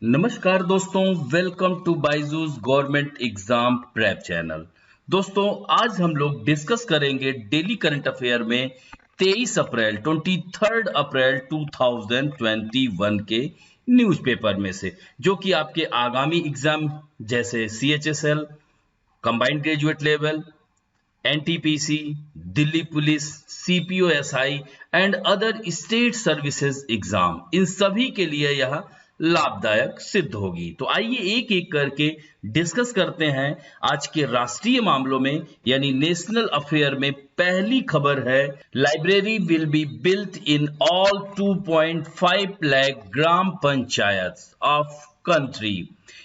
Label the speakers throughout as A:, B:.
A: नमस्कार दोस्तों, welcome to Byju's government exam prep channel. दोस्तों, आज हम लोग डिस्कस करेंगे डेली करंट अफेयर में 23 अप्रैल 2021 के न्यूज़पेपर में से, जो कि आपके आगामी एग्जाम जैसे CHSL, combined graduate level, NTPC, Delhi police, CPO-SI and other state services exam, इन सभी के लिए यह लाभदायक सिद्ध होगी। तो आइए एक एक करके डिस्कस करते हैं आज के राष्ट्रीय मामलों में, यानी नेशनल अफेयर में। पहली खबर है, library will be built in all 2.5 lakh gram panchayat of country.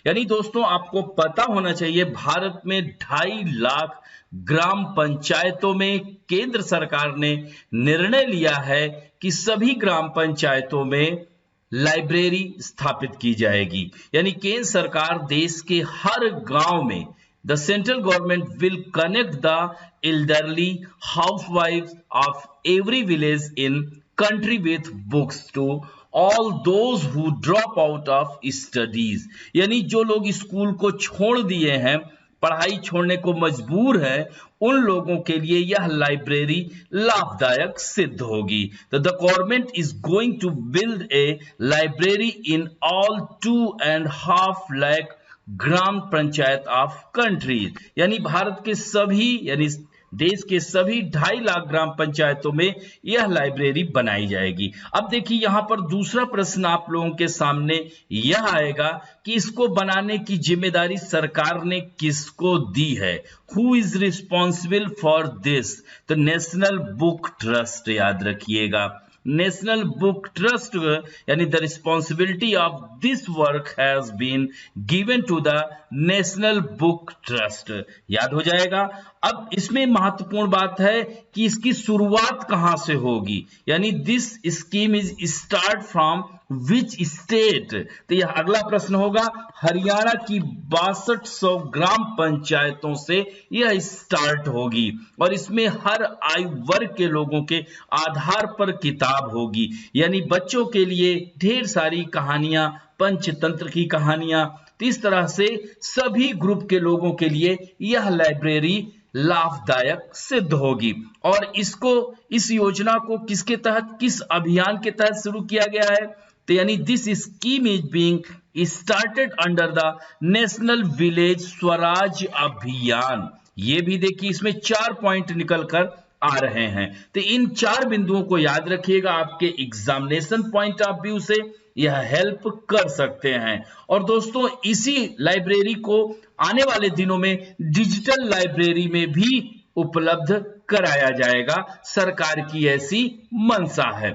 A: यानी दोस्तों, आपको पता होना चाहिए भारत में 2.5 लाख ग्राम पंचायतों में केंद्र सरकार ने निर्णय लिया है कि सभी ग्राम पंचायतों में लाइब्रेरी स्थापित की जाएगी। यानी केंद्र सरकार देश के हर गांव में, the central government will connect the elderly हाउसवाइफ्स of every village in country with books to all those who drop out of studies. यानी जो लोग स्कूल को छोड़ दिए हैं, पढ़ाई छोड़ने को मजबूर है, उन लोगों के लिए यह लाइब्रेरी लाभदायक सिद्ध होगी। तो the government is going to build a library in all 2.5 lakh gram panchayat of countries. यानी भारत के सभी, यानी देश के सभी 2.5 लाख ग्राम पंचायतों में यह लाइब्रेरी बनाई जाएगी। अब देखिए, यहां पर दूसरा प्रश्न आप लोगों के सामने यह आएगा कि इसको बनाने की जिम्मेदारी सरकार ने किसको दी है। Who is responsible for this? तो नेशनल बुक ट्रस्ट, याद रखिएगा, नेशनल बुक ट्रस्ट, यानी the responsibility of this work has been given to the National Book Trust. याद हो जाएगा। अब इसमें महत्वपूर्ण बात है कि इसकी शुरुआत कहां से होगी, यानी this scheme is start from which state. तो यह अगला प्रश्न होगा। हरियाणा की 6200 ग्राम पंचायतों से यह स्टार्ट होगी और इसमें हर आयु वर्ग के लोगों के आधार पर किताब होगी। यानी बच्चों के लिए ढेर सारी कहानियां, पंचतंत्र की कहानियां, तो इस तरह से सभी ग्रुप के लोगों के लिए यह लाइब्रेरी लाभदायक सिद्ध होगी। और इस योजना को किसके तहत, किस अभियान के तहत शुरू किया गया है? तो यानी this scheme is being started under the national village Swaraj Abhiyan. ये भी देखिए, इसमें 4 पॉइंट निकल कर आ रहे हैं। तो इन 4 बिंदुओं को याद रखिएगा, आपके एग्जामिनेशन पॉइंट ऑफ व्यू से यह हेल्प कर सकते हैं। और दोस्तों, इसी लाइब्रेरी को आने वाले दिनों में डिजिटल लाइब्रेरी में भी उपलब्ध कराया जाएगा। सरकार की ऐसी मंशा है।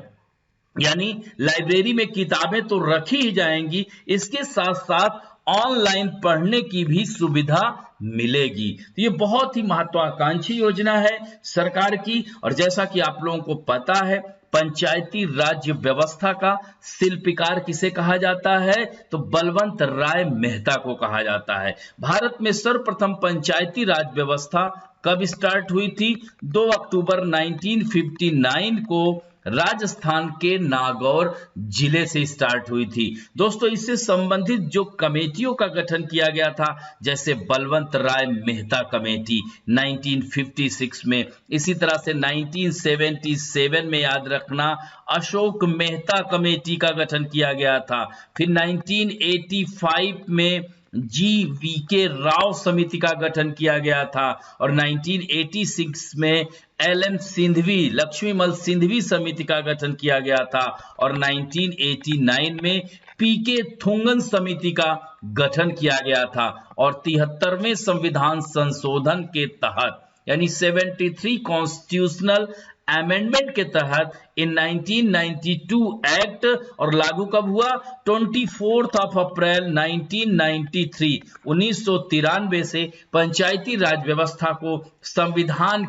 A: यानी लाइब्रेरी में किताबें तो रखी ही जाएंगी, इसके साथ साथ ऑनलाइन पढ़ने की भी सुविधा मिलेगी। तो ये बहुत ही महत्वाकांक्षी योजना है सरकार की। और जैसा कि आप लोगों को पता है, पंचायती राज व्यवस्था का शिल्पकार किसे कहा जाता है? तो बलवंत राय मेहता को कहा जाता है। भारत में सर्वप्रथम पंचायती राज व्यवस्था कब स्टार्ट हुई थी? 2 अक्टूबर 1959 को राजस्थान के नागौर जिले से स्टार्ट हुई थी। दोस्तों, इससे संबंधित जो कमेटियों का गठन किया गया था, जैसे बलवंत राय मेहता कमेटी 1956 में, इसी तरह से 1977 में याद रखना अशोक मेहता कमेटी का गठन किया गया था। फिर 1985 में GVK राव समिति का गठन किया गया था और 1986 में LM सिंधवी, लक्ष्मीमल सिंधवी समिति का गठन किया गया था और 1989 में PK थुंगन समिति का गठन किया गया था। और 73वें संविधान संशोधन के तहत, यानी 73 कॉन्स्टिट्यूशनल अमेंडमेंट के तहत इन 1992 एक्ट, और लागू कब हुआ? 24 अप्रैल 1993, 1993 से पंचायती राज व्यवस्था को संविधान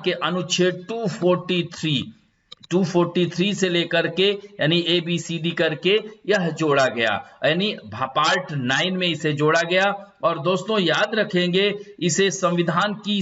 A: के अनुच्छेद 243 से लेकर के, यानी ABCD करके यह जोड़ा गया, यानी पार्ट 9 में इसे जोड़ा गया। और दोस्तों, याद रखेंगे, इसे संविधान की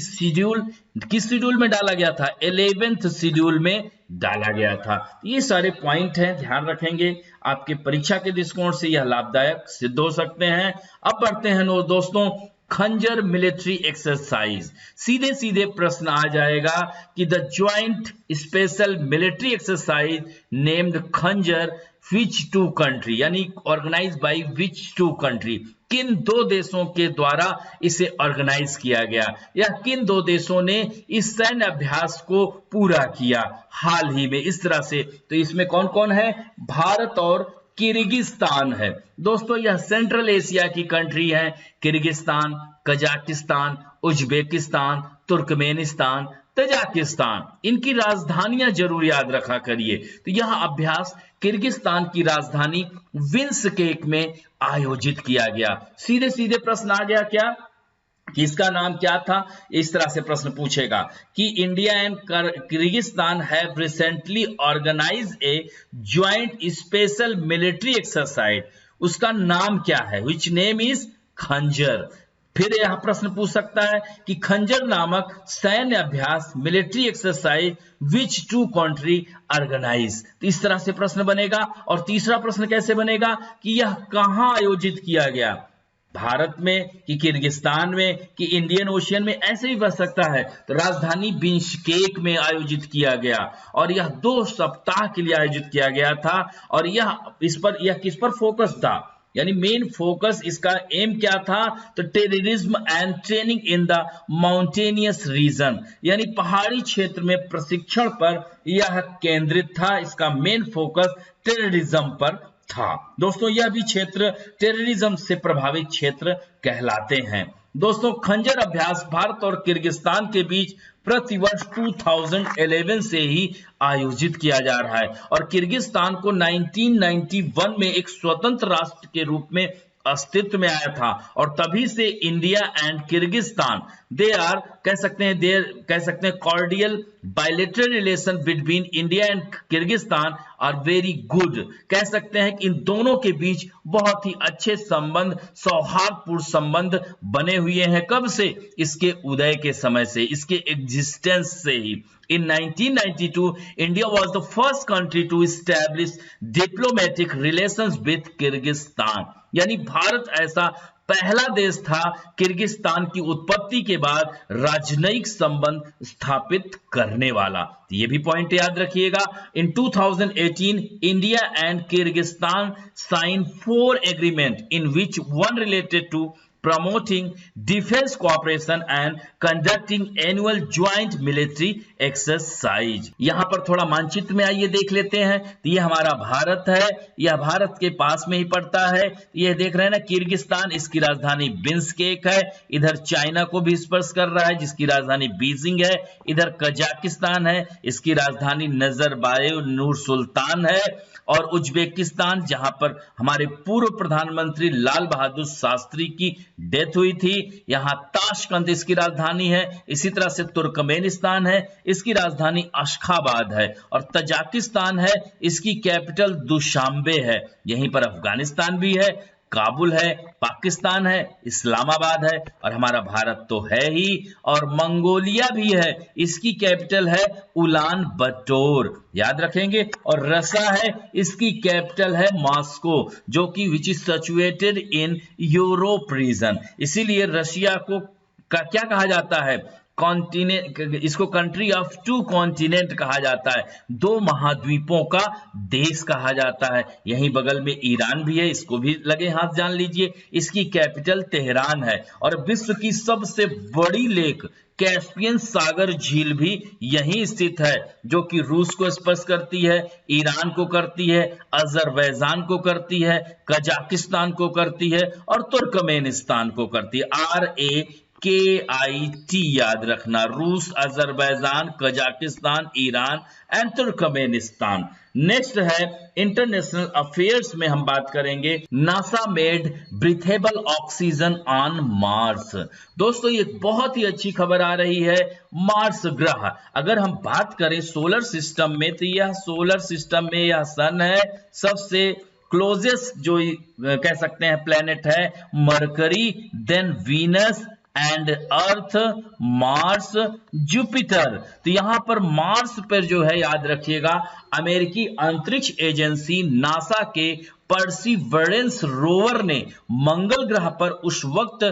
A: किस शेड्यूल में डाला गया था? 11th शेड्यूल में डाला गया था। ये सारे पॉइंट हैं, ध्यान रखेंगे, आपके परीक्षा के दृष्टिकोण से यह लाभदायक सिद्ध हो सकते हैं। अब बढ़ते हैं दोस्तों खंजर मिलिट्री एक्सरसाइज। सीधे सीधे प्रश्न आ जाएगा कि the joint special military exercise named Khanjar which two country, यानी organise by which two country, किन दो देशों के द्वारा इसे ऑर्गेनाइज किया गया, या किन दो देशों ने इस सैन्य अभ्यास को पूरा किया हाल ही में, इस तरह से। तो इसमें कौन कौन है? भारत और किर्गिस्तान है। दोस्तों यह सेंट्रल एशिया की कंट्री है। Kyrgyzstan, Kazakhstan, Uzbekistan, Turkmenistan, Tajikistan, इनकी राजधानियां जरूर याद रखा करिए। तो यह अभ्यास किर्गिस्तान की राजधानी बिश्केक में आयोजित किया गया। सीधे सीधे प्रश्न आ गया क्या कि इसका नाम क्या था? इस तरह से प्रश्न पूछेगा कि India and Kyrgyzstan have recently organised a joint special military exercise. उसका नाम क्या है? विच नेम इज खंजर। फिर यह प्रश्न पूछ सकता है कि खंजर नामक सैन्य अभ्यास military exercise which two country organise. तो इस तरह से प्रश्न बनेगा। और तीसरा प्रश्न कैसे बनेगा कि यह कहां आयोजित किया गया, भारत में कि किर्गिस्तान में कि इंडियन ओशियन में, ऐसे भी बच सकता है। तो राजधानी बिश्केक में आयोजित किया गया और यह 2 सप्ताह के लिए आयोजित किया गया था। और यह किस पर फोकस था, यानी मेन फोकस इसका एम क्या था? तो terrorism and training in the mountainous region, यानी पहाड़ी क्षेत्र में प्रशिक्षण पर यह केंद्रित था। इसका मेन फोकस टेररिज्म पर था। दोस्तों यह भी क्षेत्र टेररिज्म से प्रभावित क्षेत्र कहलाते हैं। दोस्तों खंजर अभ्यास भारत और किर्गिस्तान के बीच प्रतिवर्ष 2011 से ही आयोजित किया जा रहा है और किर्गिस्तान को 1991 में एक स्वतंत्र राष्ट्र के रूप में अस्तित्व में आया था। और तभी से इंडिया एंड किर्गिस्तान कह सकते हैं cordial bilateral relation between India and Kyrgyzstan are very good. कह सकते हैं कि इन दोनों के बीच बहुत ही अच्छे संबंध, सौहार्दपूर्ण संबंध बने हुए हैं। कब से? इसके उदय के समय से, इसके एग्जिस्टेंस से ही। In 1992, India was the first country to establish diplomatic relations with Kyrgyzstan. यानी भारत ऐसा पहला देश था किर्गिस्तान की उत्पत्ति के बाद राजनयिक संबंध स्थापित करने वाला। ये भी पॉइंट याद रखिएगा। In 2018 India and Kyrgyzstan sign 4 agreement in which one related to promoting defense cooperation and conducting annual joint military exercise। यहां पर थोड़ा मानचित्र में आइए देख लेते हैं। तो ये हमारा भारत है, यह भारत के पास में ही पड़ता है। ये देख रहे हैं ना किर्गिस्तान, इसकी राजधानी बिश्केक है। इधर चाइना को भी स्पर्श कर रहा है जिसकी राजधानी बीजिंग है। इधर कजाकिस्तान है, इसकी राजधानी नजरबायेव नूर सुल्तान है। और उज्बेकिस्तान जहां पर हमारे पूर्व प्रधानमंत्री लाल बहादुर शास्त्री की डेथ हुई थी, यहां ताशकंद इसकी राजधानी है। इसी तरह से तुर्कमेनिस्तान है, इसकी राजधानी अशखाबाद है। और तजाकिस्तान है, इसकी कैपिटल दुशांबे है। यहीं पर अफगानिस्तान भी है, काबुल है, पाकिस्तान है, इस्लामाबाद है और हमारा भारत तो है ही। और मंगोलिया भी है, इसकी कैपिटल है उलान बटोर, याद रखेंगे। और रसिया है, इसकी कैपिटल है मॉस्को, जो कि which is situated in Europe region. इसीलिए रशिया को क्या कहा जाता है? कॉन्टिनेंट, इसको कंट्री ऑफ 2 कॉन्टिनेंट कहा जाता है, 2 महाद्वीपों का देश कहा जाता है। यहीं बगल में ईरान भी है, इसको भी लगे हाथ जान लीजिए। इसकी कैपिटल तेहरान है। और विश्व की सबसे बड़ी लेक कैस्पियन सागर झील भी यहीं स्थित है, जो कि रूस को स्पर्श करती है, ईरान को करती है, अजरबैजान को करती है, कजाकिस्तान को करती है और तुर्कमेनिस्तान को करती है। RAKIT याद रखना, रूस, Azerbaijan, Kazakhstan, Iran and Turkmenistan. Next है इंटरनेशनल अफेयर्स में हम बात करेंगे NASA made breathable oxygen on Mars. दोस्तों ये बहुत ही अच्छी खबर आ रही है। मार्स ग्रह, अगर हम बात करें सोलर सिस्टम में, तो यह सोलर सिस्टम में यह सन है, सबसे क्लोजेस्ट जो कह सकते हैं प्लेनेट है Mercury, then Venus and Earth, Mars, Jupiter. तो यहां पर मार्स पर जो है याद रखिएगा अमेरिकी अंतरिक्ष एजेंसी नासा के परसिवरेंस रोवर ने मंगल ग्रह पर उस वक्त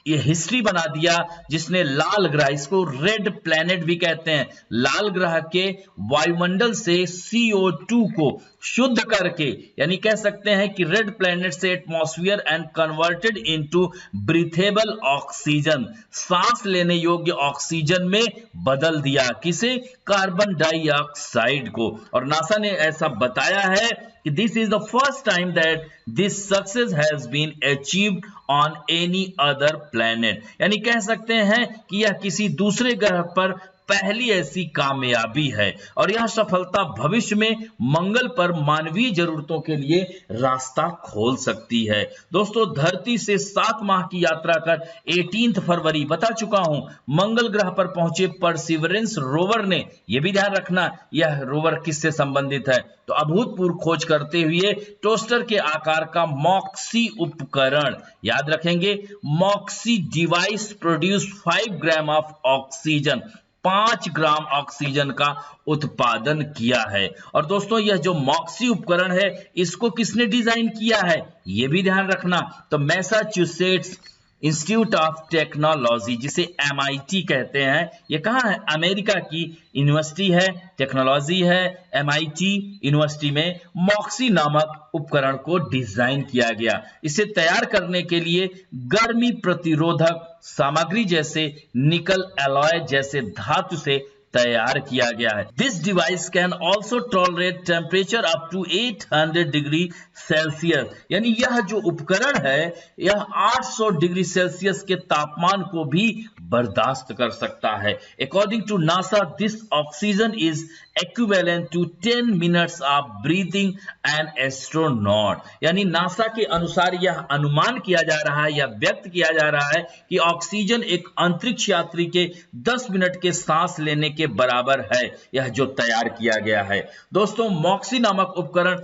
A: ये हिस्ट्री बना दिया जिसने लाल ग्रह, इसको रेड प्लैनेट भी कहते हैं, लाल ग्रह के वायुमंडल से CO2 को शुद्ध करके, यानी कह सकते हैं कि रेड प्लैनेट से atmosphere and converted into breathable oxygen, सांस लेने योग्य ऑक्सीजन में बदल दिया। किसे? कार्बन डाइऑक्साइड को। और नासा ने ऐसा बताया है कि this is the first time that this success has been achieved on any other planet, यानी कह सकते हैं कि यह किसी दूसरे ग्रह पर पहली ऐसी कामयाबी है और यह सफलता भविष्य में मंगल पर मानवीय जरूरतों के लिए रास्ता खोल सकती है। दोस्तों, धरती से 7 माह की यात्रा कर 18 फरवरी बता चुका हूं मंगल ग्रह पर पहुंचे परसिवरेंस रोवर ने, यह भी ध्यान रखना यह रोवर किससे संबंधित है, तो अभूतपूर्व खोज करते हुए टोस्टर के आकार का मॉक्सी उपकरण, याद रखेंगे Moxie device produce 5 gram of oxygen, 5 gram oxygen का उत्पादन किया है। और दोस्तों, यह जो मॉक्सी उपकरण है इसको किसने डिजाइन किया है यह भी ध्यान रखना, तो मैसाचुसेट्स इंस्टीट्यूट ऑफ टेक्नोलॉजी, जिसे MIT कहते हैं, यह कहां है? अमेरिका की यूनिवर्सिटी है, टेक्नोलॉजी है, MIT यूनिवर्सिटी में मॉक्सी नामक उपकरण को डिजाइन किया गया। इसे तैयार करने के लिए गर्मी प्रतिरोधक सामग्री जैसे निकल एलॉय जैसे धातु से तैयार किया गया है। This device can also tolerate temperature up to 800 degree Celsius, यानी यह जो उपकरण है यह 800 डिग्री सेल्सियस के तापमान को भी बर्दाश्त कर सकता है। According to NASA this oxygen is equivalent to 10 minutes of breathing an astronaut, यानी नासा के अनुसार यह अनुमान किया जा रहा है या व्यक्त किया जा रहा है कि ऑक्सीजन एक अंतरिक्ष यात्री के 10 मिनट के सांस लेने के बराबर है, यह जो तैयार किया गया है। दोस्तों, मॉक्सी नामक उपकरण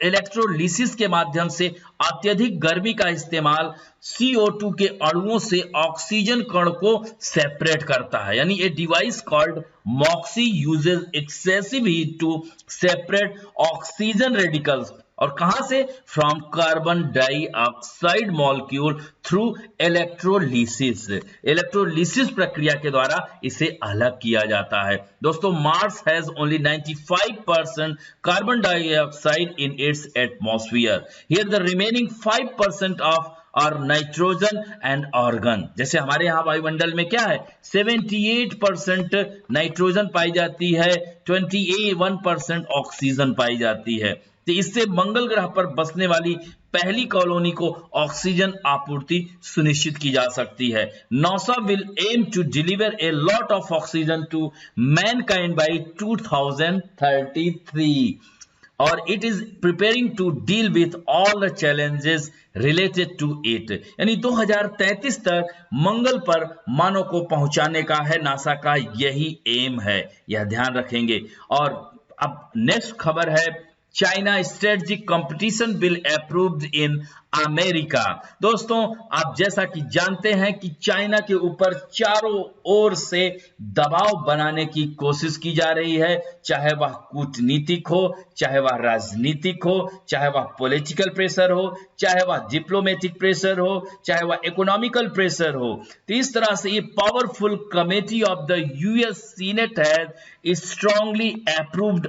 A: इलेक्ट्रोलिसिस के माध्यम से अत्यधिक गर्मी का इस्तेमाल CO2 के अणुओं से ऑक्सीजन कण को सेपरेट करता है, यानी a device called MOXIE uses excessive heat to separate oxygen radicals, और कहां से? From carbon dioxide molecule through electrolysis, electrolysis प्रक्रिया के द्वारा इसे अलग किया जाता है। दोस्तों, Mars has only 95% carbon dioxide in its atmosphere, here the remaining 5% of और नाइट्रोजन एंड ऑर्गन, जैसे हमारे यहाँ वायुमंडल में क्या है 78% नाइट्रोजन पाई जाती है, 21% ऑक्सीजन पाई जाती है। तो इससे मंगल ग्रह पर बसने वाली पहली कॉलोनी को ऑक्सीजन आपूर्ति सुनिश्चित की जा सकती है। NASA will aim to deliver a lot of oxygen to mankind by 2033 और it is preparing to deal with all the challenges related to it, यानी 2033 तक मंगल पर मानव को पहुंचाने का है नासा का यही एम है, यह ध्यान रखेंगे। और अब नेक्स्ट खबर है China strategic competition bill approved in America. दोस्तों, आप जैसा कि जानते हैं कि चाइना के ऊपर चारों ओर से दबाव बनाने की कोशिश की जा रही है, चाहे वह कूटनीतिक हो, चाहे वह राजनीतिक हो, चाहे वह पॉलिटिकल प्रेशर हो, चाहे वह डिप्लोमेटिक प्रेशर हो, चाहे वह इकोनॉमिकल प्रेशर हो। तो इस तरह से ये powerful committee of the US senate has strongly approved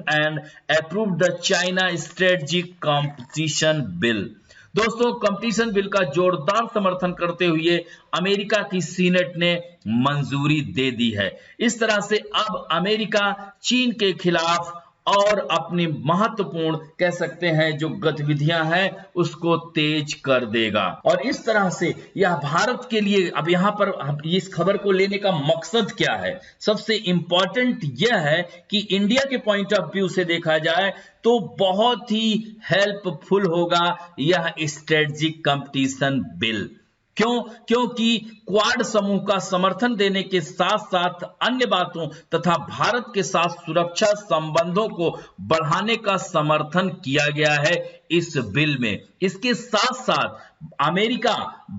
A: the China strategic competition bill. दोस्तों, कंपटीशन बिल का जोरदार समर्थन करते हुए अमेरिका की सीनेट ने मंजूरी दे दी है। इस तरह से अब अमेरिका चीन के खिलाफ और अपनी महत्वपूर्ण कह सकते हैं जो गतिविधियां हैं उसको तेज कर देगा। और इस तरह से यह भारत के लिए, अब यहां पर इस खबर को लेने का मकसद क्या है, सबसे इंपॉर्टेंट यह है कि इंडिया के पॉइंट ऑफ व्यू से देखा जाए तो बहुत ही हेल्पफुल होगा यह स्ट्रेटेजिक कंपटीशन बिल। क्यों? क्योंकि क्वाड समूह का समर्थन देने के साथ साथ अन्य बातों तथा भारत के साथ सुरक्षा संबंधों को बढ़ाने का समर्थन किया गया है इस बिल में। इसके साथ साथ अमेरिका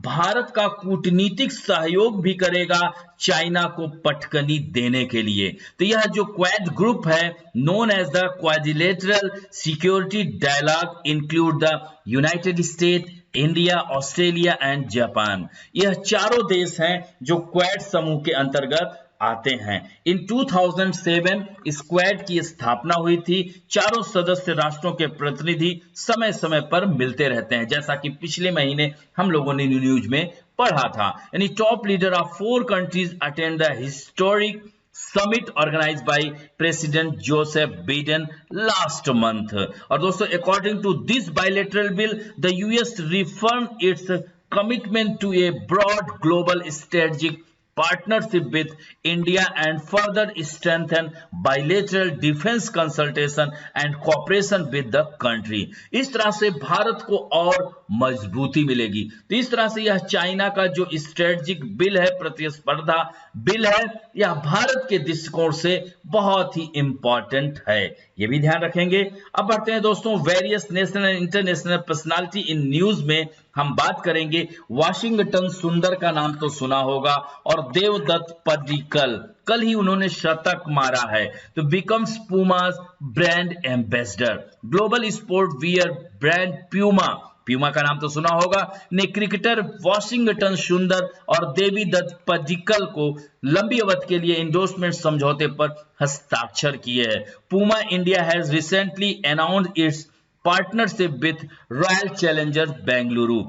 A: भारत का कूटनीतिक सहयोग भी करेगा चाइना को पटकनी देने के लिए। तो यह जो क्वाड ग्रुप है, known as the Quadrilateral Security Dialogue, include the United State, India, Australia and Japan. यह चारों देश हैं जो क्वाड समूह के अंतर्गत आते हैं। इन 2007 इस क्वाड की स्थापना हुई थी। चारों सदस्य राष्ट्रों के प्रतिनिधि समय समय पर मिलते रहते हैं, जैसा कि पिछले महीने हम लोगों ने न्यूज में पढ़ा था। यानी top leader of 4 countries attend the historic summit organized by President Joseph Biden last month। और दोस्तों, according to this bilateral bill, the US reaffirmed its commitment to a broad global strategic partnership with India and further strengthen bilateral defense consultation and cooperation with the country। इस तरह से भारत को और मजबूती मिलेगी। तो इस तरह से यह चाइना का जो स्ट्रेटेजिक बिल है, प्रतिस्पर्धा बिल है, यह भारत के दृष्टिकोण से बहुत ही इंपॉर्टेंट है, ये भी ध्यान रखेंगे। अब बढ़ते हैं दोस्तों, various national and international personality in news में हम बात करेंगे। वाशिंगटन सुंदर का नाम तो सुना होगा, और देवदत्त पड्डीकल, कल ही उन्होंने शतक मारा है। तो becomes Puma's brand ambassador. Global sport wear brand Puma का नाम तो सुना होगा, ने क्रिकेटर वाशिंगटन सुंदर और देवीदत्त पड्डीकल को लंबी अवधि के लिए एंडोर्समेंट समझौते पर हस्ताक्षर किए हैं। Puma India has recently announced it's partnership with royal Challengers Bengaluru.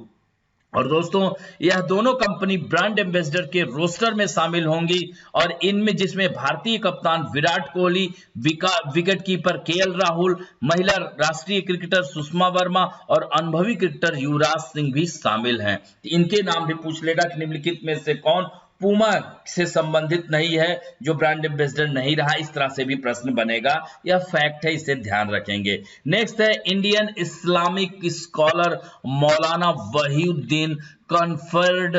A: और दोस्तों, यह दोनों कंपनी ब्रांड एम्बेसडर के रोस्टर में शामिल होंगी, और इनमें जिसमें भारतीय कप्तान Virat Kohli, wicket keeper KL Rahul, महिला राष्ट्रीय क्रिकेटर सुषमा वर्मा और अनुभवी क्रिकेटर युवराज सिंह भी शामिल हैं। इनके नाम भी पूछ लेगा कि निम्नलिखित में से कौन पूमा से संबंधित नहीं है, जो ब्रांड एम्बेसडर नहीं रहा, इस तरह से भी प्रश्न बनेगा। यह फैक्ट है, इसे ध्यान रखेंगे। नेक्स्ट है, Indian Islamic scholar Maulana वहीउद्दीन conferred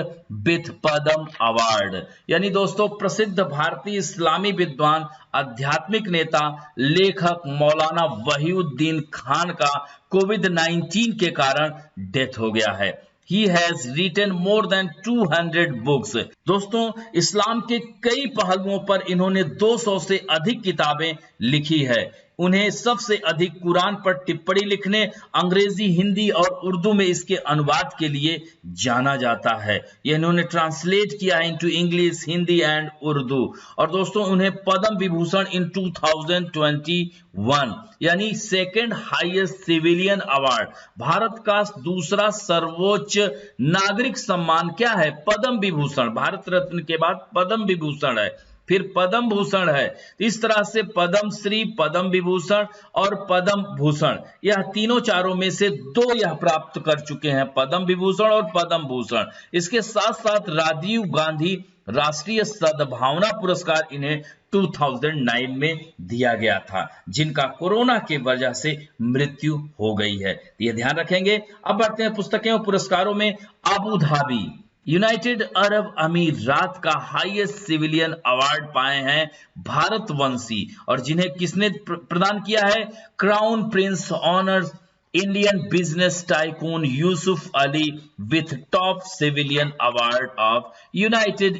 A: with Padma award. यानी दोस्तों, प्रसिद्ध भारतीय इस्लामी विद्वान, आध्यात्मिक नेता, लेखक मौलाना वहीउद्दीन खान का कोविड-19 के कारण डेथ हो गया है। He has written more than 200 books। दोस्तों, इस्लाम के कई पहलुओं पर इन्होंने 200 से अधिक किताबें लिखी है। उन्हें सबसे अधिक कुरान पर टिप्पणी लिखने, अंग्रेजी, हिंदी और उर्दू में इसके अनुवाद के लिए जाना जाता है। यह इन्होंने ट्रांसलेट किया है into English, Hindi and Urdu. और दोस्तों, उन्हें पद्म विभूषण इन 2021 यानी second highest civilian award, Bharat का दूसरा सर्वोच्च नागरिक सम्मान क्या है? पद्म विभूषण। भारत रत्न के बाद पद्म विभूषण है, फिर पद्म भूषण है। इस तरह से पद्म श्री, पद्म विभूषण और पद्म भूषण, यह तीनों चारों में से 2 यह प्राप्त कर चुके हैं, पद्म विभूषण और पद्म भूषण। इसके साथ साथ राजीव गांधी राष्ट्रीय सद्भावना पुरस्कार इन्हें 2009 में दिया गया था, जिनका कोरोना के वजह से मृत्यु हो गई है। ये ध्यान रखेंगे। अब बढ़ते हैं पुस्तकें और पुरस्कारों में। अबू धाबी, यूनाइटेड अरब अमीरात का हाईएस्ट सिविलियन अवार्ड पाए हैं भारतवंशी, और जिन्हें किसने प्रदान किया है? Crown Prince honours Indian business tycoon Yusuf Ali with top civilian award of United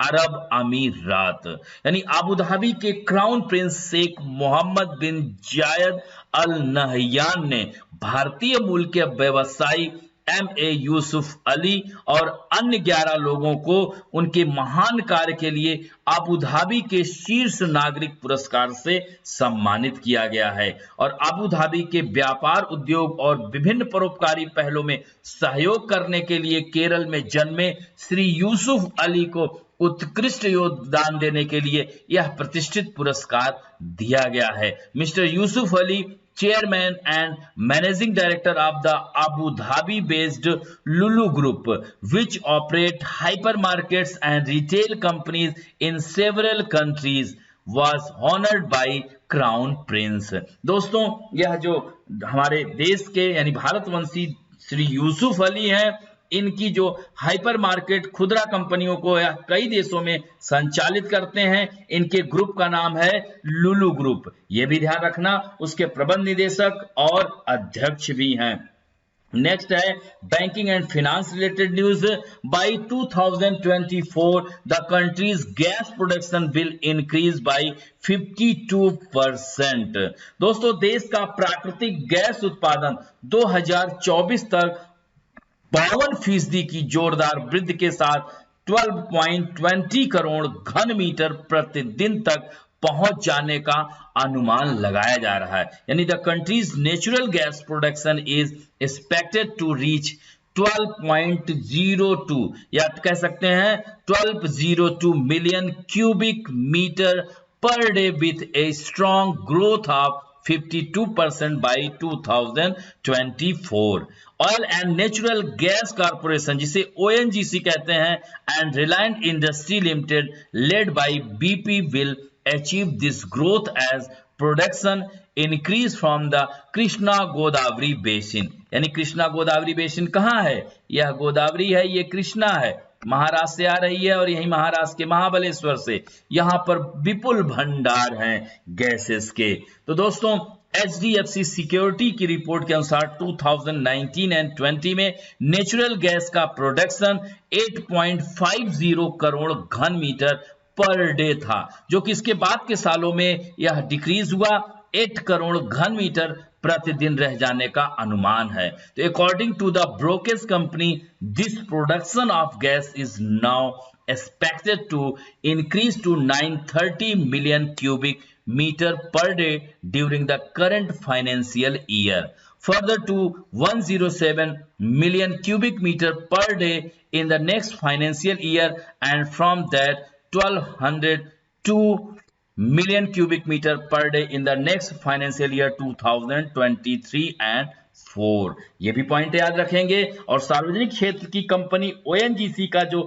A: Arab अमीरात। यानी अबू धाबी के क्राउन प्रिंस शेख मोहम्मद बिन जायद अल नहयान ने भारतीय मूल के व्यवसायी MA यूसुफ अली और अन्य 11 लोगों को उनके महान कार्य के लिए अबू धाबी के शीर्ष नागरिक पुरस्कार से सम्मानित किया गया है। और अबू धाबी के व्यापार, उद्योग और विभिन्न परोपकारी पहलों में सहयोग करने के लिए केरल में जन्मे श्री यूसुफ अली को उत्कृष्ट योगदान देने के लिए यह प्रतिष्ठित पुरस्कार दिया गया है। Mister Yusuf Ali, Chairman and Managing Director of the Abu Dhabi-based Lulu Group, which operate hypermarkets and retail companies in several countries, was honored by Crown Prince। दोस्तों, यह जो हमारे देश के यानी भारतवंशी श्री यूसुफ अली हैं, इनकी जो हाइपर मार्केट खुदरा कंपनियों को या कई देशों में संचालित करते हैं। इनके ग्रुप का नाम है लुलु ग्रुप, ये भी ध्यान रखना। उसके प्रबंध निदेशक और अध्यक्ष भी हैं। नेक्स्ट है banking and finance related news. By 2024 the country's gas production will increase by 52%। दोस्तों, देश का प्राकृतिक गैस उत्पादन 2024 तक 52% की जोरदार वृद्धि के साथ 12.20 करोड़ घन मीटर प्रतिदिन तक पहुंच जाने का अनुमान लगाया जा रहा है। यानी the country's natural gas production is expected to reach 12.02 या कह सकते हैं 1202 million cubic metre per day with a strong growth of 52% by 2024। Oil and Natural Gas Corporation, जिसे ONGC कहते हैं, and Reliance Industry Limited led by BP will achieve this growth as production increase from the Krishna Godavari basin. यानी Krishna Godavari basin कहाँ है? यह गोदावरी है, ये कृष्णा है, महाराष्ट्र से आ रही है और यही महाराष्ट्र के महाबलेश्वर से यहां पर विपुल भंडार हैं गैसेस के। तो दोस्तों, HDFC सिक्योरिटी की रिपोर्ट के अनुसार 2019 एंड 20 में नेचुरल गैस का प्रोडक्शन 8.50 करोड़ घन मीटर पर डे था, जो कि इसके बाद के सालों में यह डिक्रीज हुआ 8 करोड़ घन मीटर प्रतिदिन रह जाने का अनुमान है। तो according to the brokerage company, this production of gas is now expected to increase to 930 million cubic meter per day during the current financial year, further to 107 million cubic meter per day in the next financial year, and from that 1202 million cubic meter per day in the next financial year 2023 and 4। ये भी point याद रखेंगे। और सार्वजनिक क्षेत्र की company ONGC का जो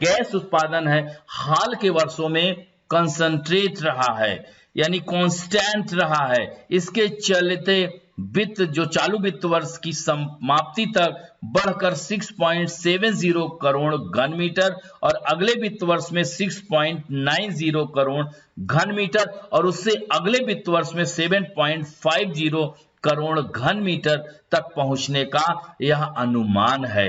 A: गैस उत्पादन है हाल के वर्षों में कंसंट्रेट रहा है, यानी कांस्टेंट रहा है। इसके चलते वित्त जो चालू वित्त वर्ष की समाप्ति तक बढ़कर 6.70 करोड़ घन मीटर और अगले वित्त वर्ष में 6.90 करोड़ घन मीटर और उससे अगले वित्त वर्ष में 7.50 करोड़ घन मीटर तक पहुंचने का यह अनुमान है।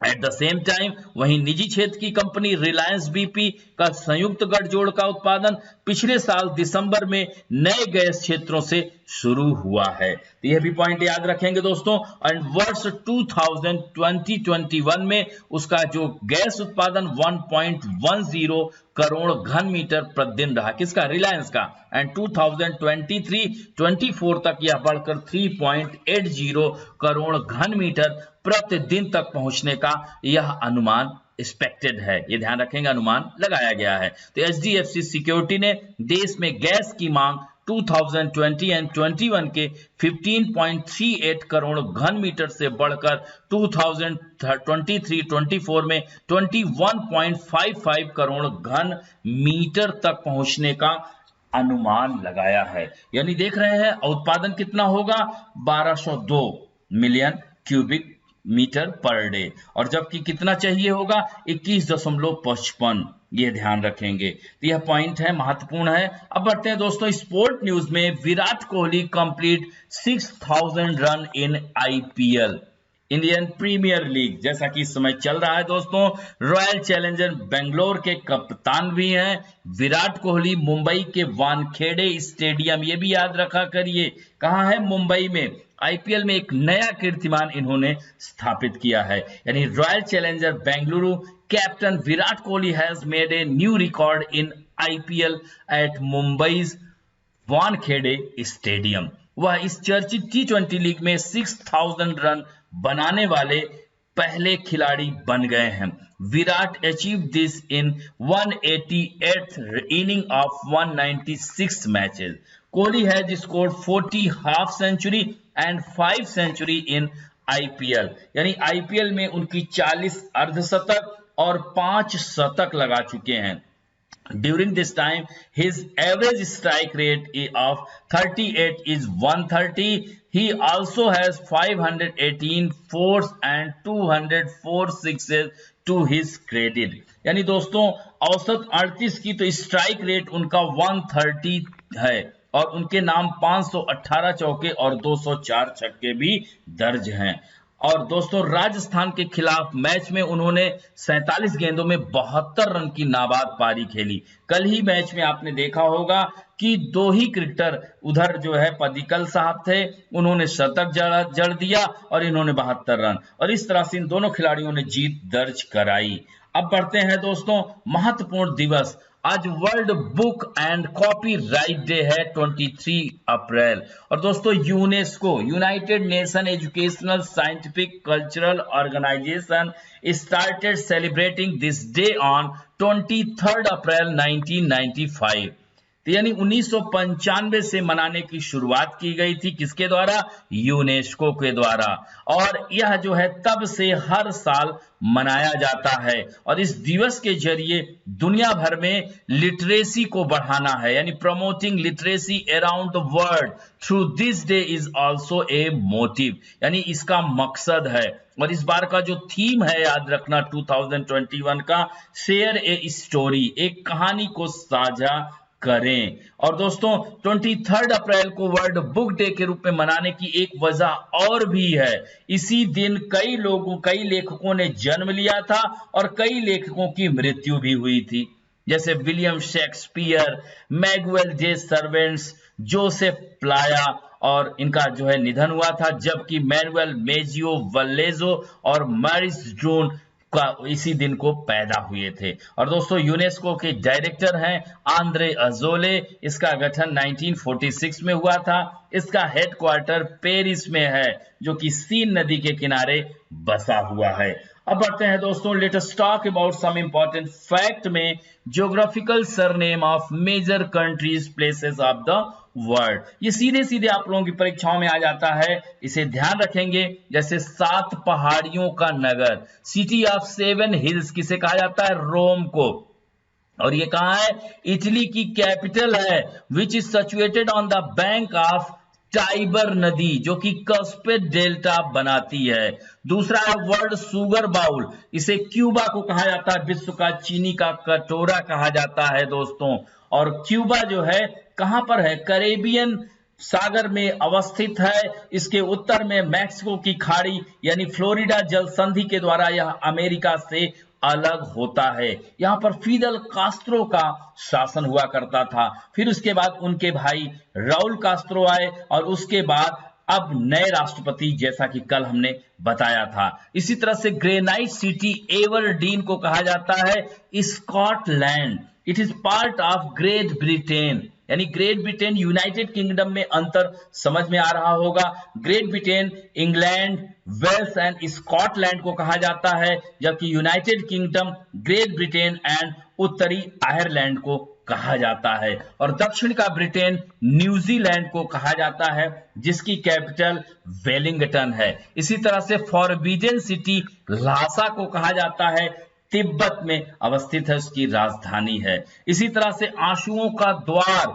A: एट द सेम टाइम वहीं निजी क्षेत्र की कंपनी रिलायंस BP का संयुक्त गठजोड़ का उत्पादन पिछले साल दिसंबर में नए गैस क्षेत्रों से शुरू हुआ है। तो यह भी पॉइंट याद रखेंगे दोस्तों। और वर्ष 2020-21 में उसका जो गैस उत्पादन 1.10 करोड़ घन मीटर प्रतिदिन रहा, किसका? रिलायंस का। एंड 2023-24 तक यह बढ़कर 3.80 करोड़ घन मीटर प्रतिदिन तक पहुंचने का यह अनुमान एक्सपेक्टेड है। ये ध्यान रखेंगे, अनुमान लगाया गया है। तो HDFC सिक्योरिटी ने देश में गैस की मांग 2020 एंड 21 के 15.38 करोड़ घन मीटर से बढ़कर 2023-24 में 21.55 करोड़ घन मीटर तक पहुंचने का अनुमान लगाया है। यानी देख रहे हैं उत्पादन कितना होगा? 1202 million cubic metre per day, और जबकि कितना चाहिए होगा? 21.55। ये ध्यान रखेंगे। तो यह पॉइंट है, महत्वपूर्ण है। अब बढ़ते हैं दोस्तों स्पोर्ट न्यूज में। Virat Kohli complete 6000 run in IPL, Indian Premier League, जैसा कि इस समय चल रहा है दोस्तों। रॉयल चैलेंजर बेंगलोर के कप्तान भी हैं विराट कोहली। मुंबई के वानखेड़े स्टेडियम, ये भी याद रखा करिए, कहाँ है? मुंबई में। IPL में एक नया कीर्तिमान इन्होंने स्थापित किया है, यानी Royal Challenger Bengaluru captain Virat Kohli has made a new record in IPL at Mumbai's Wankhede stadium. वह इस चर्चित T20 लीग में 6000 रन बनाने वाले पहले खिलाड़ी बन गए हैं। Virat achieve this in 188th inning of 196 matches. Kohli has scored 40 half century and 5 century in IPL, यानी IPL में उनकी 40 अर्धशतक और 5 शतक लगा चुके हैं। During this time, his average strike rate of 38 is 130, he also has 518 fours and 204 sixes to his credit। यानी दोस्तों औसत 38 की तो स्ट्राइक रेट उनका 130 है और उनके नाम 518 चौके और 204 छक्के भी दर्ज हैं। और दोस्तों राजस्थान के खिलाफ मैच में उन्होंने 47 गेंदों में 72 रन की नाबाद पारी खेली। कल ही मैच में आपने देखा होगा कि दो ही क्रिकेटर उधर जो है पडिक्कल साहब थे, उन्होंने शतक जड़ दिया और इन्होंने 72 रन, और इस तरह से इन दोनों खिलाड़ियों ने जीत दर्ज कराई। अब बढ़ते हैं दोस्तों महत्वपूर्ण दिवस। आज World Book and Copyright Day है 23 अप्रैल। और दोस्तों UNESCO United Nation Educational Scientific Cultural Organization started celebrating this day on 23 April 1995। यानी 1995 से मनाने की शुरुआत की गई थी, किसके द्वारा? यूनेस्को के द्वारा। और यह जो है तब से हर साल मनाया जाता है और इस दिवस के जरिए दुनिया भर में लिटरेसी को बढ़ाना है, यानी promoting literacy around the world through this day is also a motive, यानी इसका मकसद है। और इस बार का जो थीम है याद रखना 2021 का, शेयर ए स्टोरी, एक कहानी को साझा करें। और दोस्तों 23 अप्रैल को वर्ल्ड बुक डे के रूप में मनाने की एक वजह और भी है। इसी दिन कई लेखकों ने जन्म लिया था और कई लेखकों की मृत्यु भी हुई थी, जैसे विलियम शेक्सपियर, मैगुएल जे सर्वेंट्स, जोसेफ प्लाया, और इनका जो है निधन हुआ था, जबकि मैनुएल मेजियो वल्लेजो और मैरिस ड्रून का इसी दिन को पैदा हुए थे। और दोस्तों यूनेस्को के डायरेक्टर हैं आंद्रे अजोले। इसका गठन 1946 में हुआ था। इसका हेडक्वार्टर पेरिस में है, जो कि सीन नदी के किनारे बसा हुआ है। अब बढ़ते हैं दोस्तों, let us talk about some important fact में geographical surname of major countries places of the world. ये सीधे सीधे आप लोगों की परीक्षाओं में आ जाता है, इसे ध्यान रखेंगे। जैसे 7 पहाड़ियों का नगर, सिटी ऑफ 7 हिल्स किसे कहा जाता है? रोम को। और ये कहाँ है? इटली की कैपिटल है, which is situated on the bank of Tiber नदी, जो कि कस्पेड डेल्टा बनाती है। दूसरा है वर्ल्ड शुगर बाउल, इसे क्यूबा को कहा जाता है, विश्व का चीनी का कटोरा कहा जाता है दोस्तों। और क्यूबा जो है कहां पर है? कैरेबियन सागर में अवस्थित है। इसके उत्तर में मैक्सिको की खाड़ी यानी फ्लोरिडा जल संधि के द्वारा यह अमेरिका से अलग होता है। यहां पर फिदल कास्त्रो का शासन हुआ करता था, फिर उसके बाद उनके भाई राउल कास्त्रो आए और उसके बाद अब नए राष्ट्रपति, जैसा कि कल हमने बताया था। इसी तरह से ग्रेनाइट सिटी एवरडीन को कहा जाता है Scotland. It is part of Great Britain, यानी ग्रेट ब्रिटेन यूनाइटेड किंगडम में अंतर समझ में आ रहा होगा। Great Britain England, Wales and Scotland को कहा जाता है, जबकि United Kingdom Great Britain and उत्तरी आयरलैंड को कहा जाता है। और दक्षिण का ब्रिटेन न्यूजीलैंड को कहा जाता है, जिसकी कैपिटल वेलिंगटन है। इसी तरह से फॉरबिडन सिटी ल्हासा को कहा जाता है, तिब्बत में अवस्थित है, उसकी राजधानी है। इसी तरह से आंसुओं का द्वार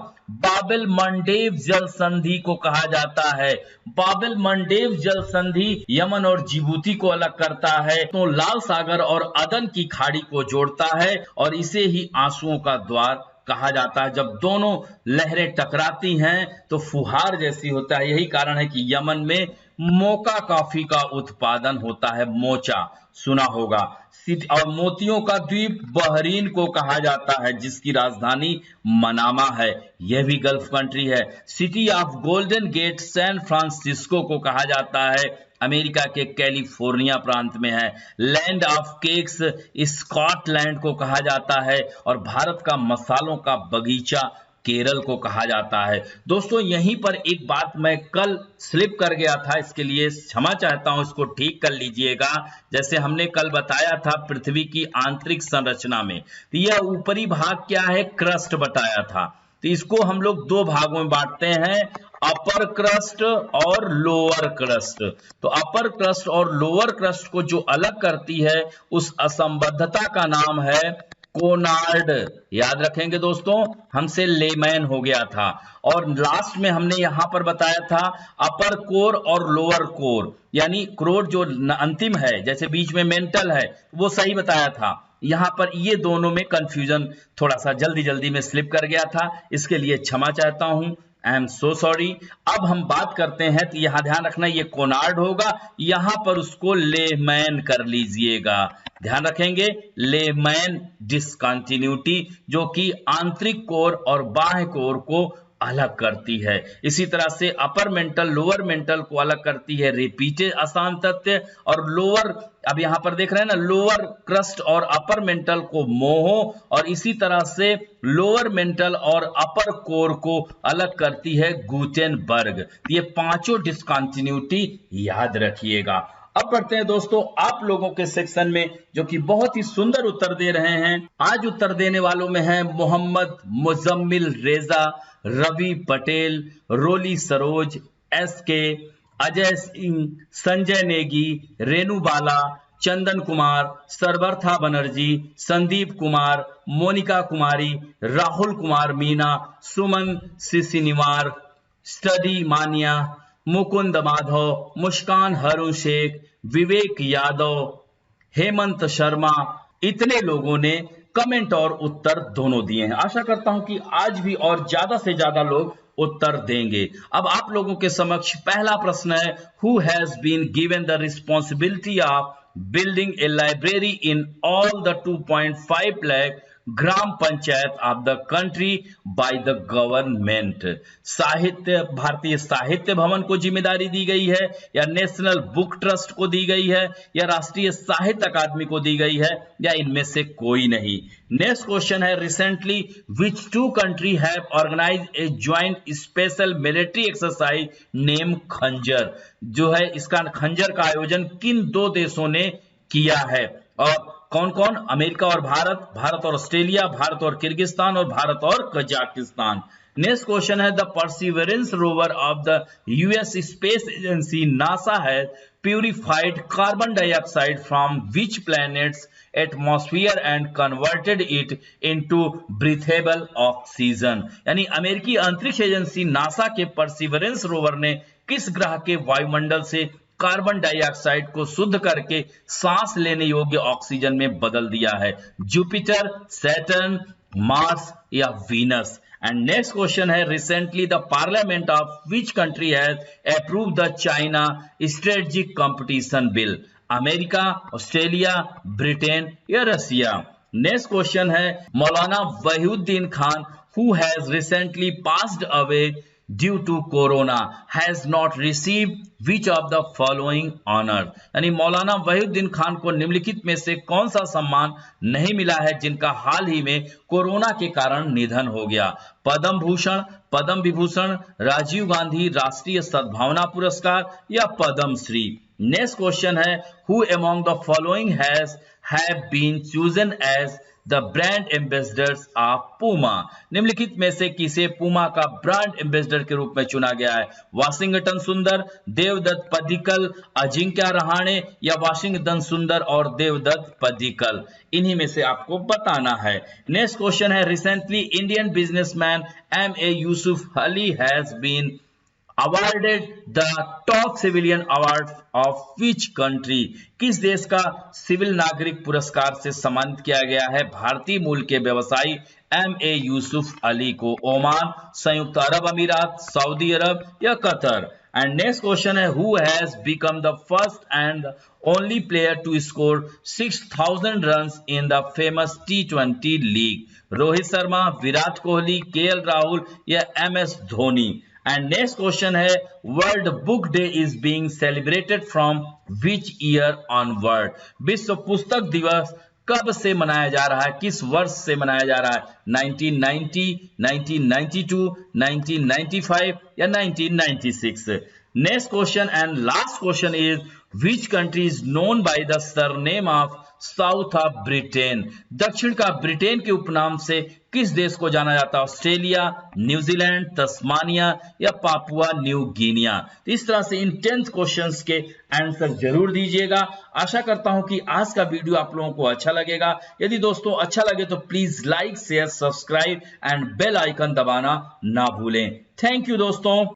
A: बाबेल मंडेव जल संधि को कहा जाता है। बाबेल मंडेव जल संधि यमन और जिबूती को अलग करता है, तो लाल सागर और अदन की खाड़ी को जोड़ता है और इसे ही आंसुओं का द्वार कहा जाता है। जब दोनों लहरें टकराती हैं तो फुहार जैसी होता है। यही कारण है कि यमन में मोका कॉफी का उत्पादन होता है, मोचा सुना होगा। और मोतियों का द्वीप बहरीन को कहा जाता है, जिसकी राजधानी मनामा है, यह भी गल्फ कंट्री है। City of golden gate San Francisco को कहा जाता है, अमेरिका के कैलिफोर्निया प्रांत में है। लैंड ऑफ केक्स स्कॉटलैंड को कहा जाता है और भारत का मसालों का बगीचा केरल को कहा जाता है। दोस्तों यहीं पर एक बात मैं कल स्लिप कर गया था, इसके लिए क्षमा चाहता हूं, इसको ठीक कर लीजिएगा। जैसे हमने कल बताया था पृथ्वी की आंतरिक संरचना में, तो यह ऊपरी भाग क्या है? क्रस्ट बताया था। तो इसको हम लोग 2 भागों में बांटते हैं, अपर क्रस्ट और लोअर क्रस्ट। तो अपर क्रस्ट और लोअर क्रस्ट को जो अलग करती है उस असंबद्धता का नाम है कोनार्ड। याद रखेंगे दोस्तों, हमसे लेमैन हो गया था। और लास्ट में हमने यहां पर बताया था अपर कोर और लोअर कोर, यानी कोर जो अंतिम है, जैसे बीच में मेंटल है, वो सही बताया था। यहां पर ये दोनों में कंफ्यूजन थोड़ा सा जल्दी जल्दी में स्लिप कर गया था, इसके लिए क्षमा चाहता हूं, आई एम सो सॉरी। अब हम बात करते हैं, तो यहां ध्यान रखना ये कोनार्ड होगा, यहां पर उसको लेमैन कर लीजिएगा। ध्यान रखेंगे, लेमैन डिसकंटिन्यूटी, जो कि आंतरिक कोर और बाह्य कोर को अलग करती है। इसी तरह से अपर मेंटल लोअर मेंटल को अलग करती है रिपीटेड अशांतत्य, और लोअर, अब यहां पर देख रहे हैं ना, लोअर क्रस्ट और अपर मेंटल को मोहो, और इसी तरह से लोअर मेंटल और अपर कोर को अलग करती है गुटेनबर्ग। ये पांचों डिसकंटिन्यूटी याद रखिएगा। अब बढ़ते हैं दोस्तों आप लोगों के सेक्शन में, जो कि बहुत ही सुंदर उत्तर दे रहे हैं। आज उत्तर देने वालों में हैं मोहम्मद मुजम्मिल रेजा, रवि पटेल, रोली सरोज, एसके, अजय सिंह, संजय नेगी, रेणु बाला, चंदन कुमार, सरबर्था बनर्जी, संदीप कुमार, मोनिका कुमारी, राहुल कुमार मीना, सुमन सिसिनिवार, स्टडी मानिया, मुकुंद माधव, मुस्कान हरुण शेख, विवेक यादव, हेमंत शर्मा, इतने लोगों ने कमेंट और उत्तर दोनों दिए हैं। आशा करता हूं कि आज भी और ज्यादा से ज्यादा लोग उत्तर देंगे। अब आप लोगों के समक्ष पहला प्रश्न है, who has been given the responsibility of building a library in all the 2.5 lakh gram panchayat of the country by the government. साहित्य, भारतीय साहित्य भवन को जिम्मेदारी दी गई है, या नेशनल बुक ट्रस्ट को दी गई है, या राष्ट्रीय साहित्य अकादमी को दी गई है, या इनमें से कोई नहीं। नेक्स्ट क्वेश्चन है, recently which two country have organized a joint special military exercise name Khanjar. जो है इसका खंजर का आयोजन किन दो देशों ने किया है, और कौन कौन? अमेरिका और भारत, भारत और ऑस्ट्रेलिया, भारत और किर्गिस्तान, और भारत और कजाकिस्तान। नेक्स्ट क्वेश्चन है, the perseverance rover of the US space agency NASA has purified carbon dioxide from which planets atmosphere and converted it into breathable oxygen. यानी अमेरिकी अंतरिक्ष एजेंसी नासा के परसिवरेंस रोवर ने किस ग्रह के वायुमंडल से कार्बन डाइऑक्साइड को शुद्ध करके सांस लेने योग्य ऑक्सीजन में बदल दिया है? जुपिटर, सैटर्न, मार्स या वीनस। एंड नेक्स्ट क्वेश्चन है, recently the parliament of which country has approved the China strategic competition bill? America, Australia, Britain या रसिया। नेक्स्ट क्वेश्चन है, Maulana Wahiduddin Khan who has recently passed away due to corona has not receive which of the following honour. यानी मौलाना वहीउद्दीन खान को निम्नलिखित में से कौन सा सम्मान नहीं मिला है जिनका हाल ही में कोरोना के कारण निधन हो गया? पद्म भूषण, पद्म विभूषण, राजीव गांधी राष्ट्रीय सद्भावना पुरस्कार या पद्म श्री। नेक्स्ट क्वेश्चन है, who among the following have been chosen as the brand ambassadors of Puma. निम्नलिखित में से किसे पूमा का ब्रांड एम्बेसडर के रूप में चुना गया है? वाशिंगटन सुंदर, देवदत्त पडिक्कल, अजिंक्य रहाणे या वाशिंगटन सुंदर और देवदत्त पडिक्कल। इन्हीं में से आपको बताना है। नेक्स्ट क्वेश्चन है, recently Indian businessman M.A. Yusuf Ali has been awarded the top civilian award of which country? किस देश का सिविल नागरिक पुरस्कार से सम्मानित किया गया है भारतीय मूल के व्यवसायी M.A. यूसुफ अली को? ओमान, संयुक्त अरब अमीरात, सऊदी अरब या कतर। एंड नेक्स्ट क्वेश्चन है, who has become the first and only player to score 6000 runs in the famous T20 league? Rohit Sharma, Virat Kohli, KL Rahul या MS Dhoni. And next question है, world book day is being celebrated from which year onward? विश्व पुस्तक दिवस कब से मनाया जा रहा है, किस वर्ष से मनाया जा रहा है? 1990, 1992, 1995 या 1996? Next question and last question is, which country is known by the surname of south of Britain? दक्षिण का ब्रिटेन के उपनाम से किस देश को जाना जाता है? ऑस्ट्रेलिया, न्यूजीलैंड, तस्मानिया या पापुआ न्यू गिनिया? तो इस तरह से इन 10 क्वेश्चंस के आंसर जरूर दीजिएगा। आशा करता हूं कि आज का वीडियो आप लोगों को अच्छा लगेगा। यदि दोस्तों अच्छा लगे तो please like, share, subscribe and bell icon दबाना ना भूलें। थैंक यू दोस्तों।